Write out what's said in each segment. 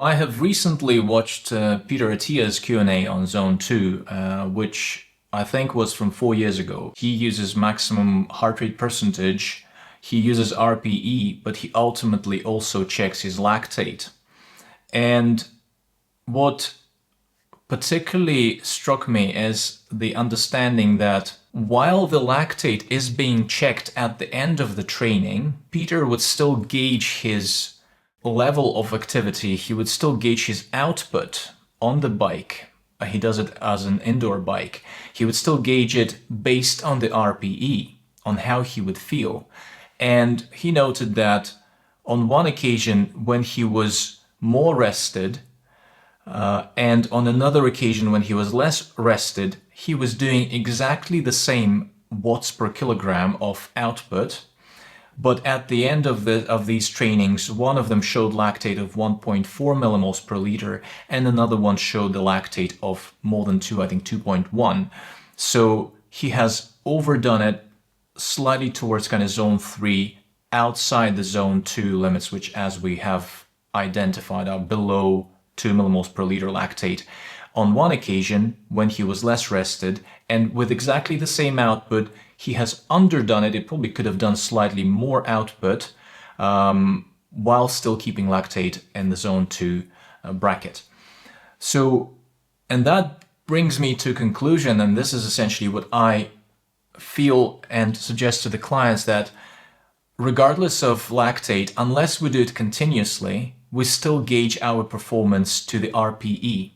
I have recently watched Peter Attia's Q&A on Zone 2, which I think was from 4 years ago. He uses maximum heart rate percentage, he uses RPE, but he ultimately also checks his lactate. And what particularly struck me is the understanding that while the lactate is being checked at the end of the training, Peter would still gauge his level of activity, he would still gauge his output on the bike. He does it as an indoor bike. He would still gauge it based on the RPE, on how he would feel. And he noted that on one occasion when he was more rested, and on another occasion when he was less rested, he was doing exactly the same watts per kilogram of output. But at the end of these trainings, one of them showed lactate of 1.4 millimoles per liter, and another one showed the lactate of more than 2, I think 2.1. So he has overdone it slightly towards kind of zone 3, outside the zone 2 limits, which as we have identified are below 2 millimoles per liter lactate. On one occasion, when he was less rested, and with exactly the same output, he has underdone it. It probably could have done slightly more output while still keeping lactate in the zone 2 bracket. So, and that brings me to conclusion, and this is essentially what I feel and suggest to the clients, that regardless of lactate, unless we do it continuously, we still gauge our performance to the RPE.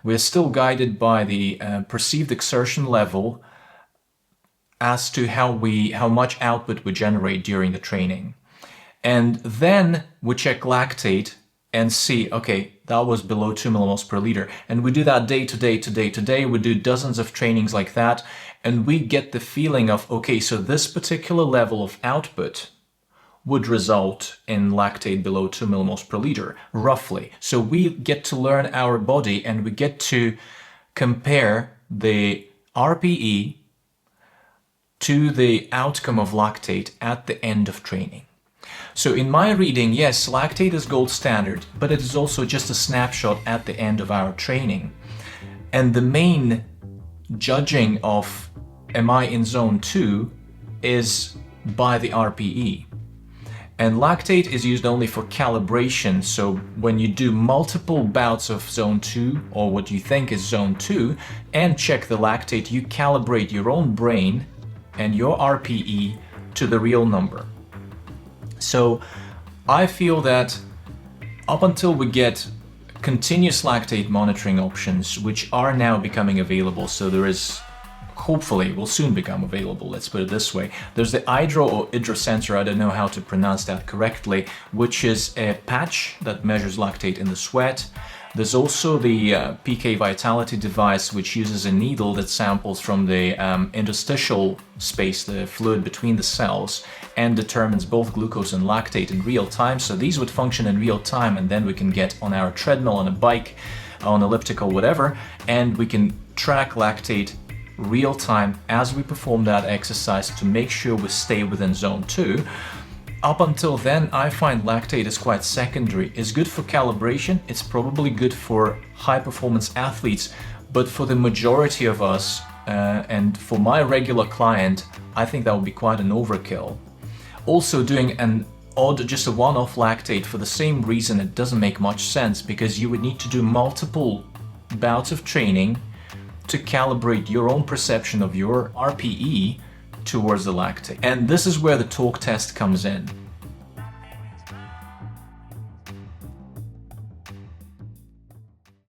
We're still guided by the perceived exertion level as to how much output we generate during the training. And then we check lactate and see, okay, that was below 2 millimoles per liter. And we do that day to day to day to day. We do dozens of trainings like that. And we get the feeling of, okay, so this particular level of output would result in lactate below 2 millimoles per liter, roughly. So we get to learn our body and we get to compare the RPE to the outcome of lactate at the end of training. So in my reading, yes, lactate is gold standard, but it is also just a snapshot at the end of our training. And the main judging of am I in zone 2 is by the RPE. And lactate is used only for calibration, so when you do multiple bouts of zone 2, or what you think is zone 2, and check the lactate, you calibrate your own brain and your RPE to the real number. So I feel that up until we get continuous lactate monitoring options, which are now becoming available, so there is, hopefully will soon become available, let's put it this way. There's the Hydro or Hydro sensor, I don't know how to pronounce that correctly, which is a patch that measures lactate in the sweat. There's also the PK Vitality device, which uses a needle that samples from the interstitial space, the fluid between the cells, and determines both glucose and lactate in real time. So these would function in real time, and then we can get on our treadmill, on a bike, on elliptical, whatever, and we can track lactate real time as we perform that exercise to make sure we stay within zone 2. Up until then, I find lactate is quite secondary. It's good for calibration, it's probably good for high performance athletes, but for the majority of us and for my regular client, I think that would be quite an overkill. Also, doing an odd, just a one-off lactate for the same reason, it doesn't make much sense, because you would need to do multiple bouts of training to calibrate your own perception of your RPE towards the lactate. And this is where the talk test comes in.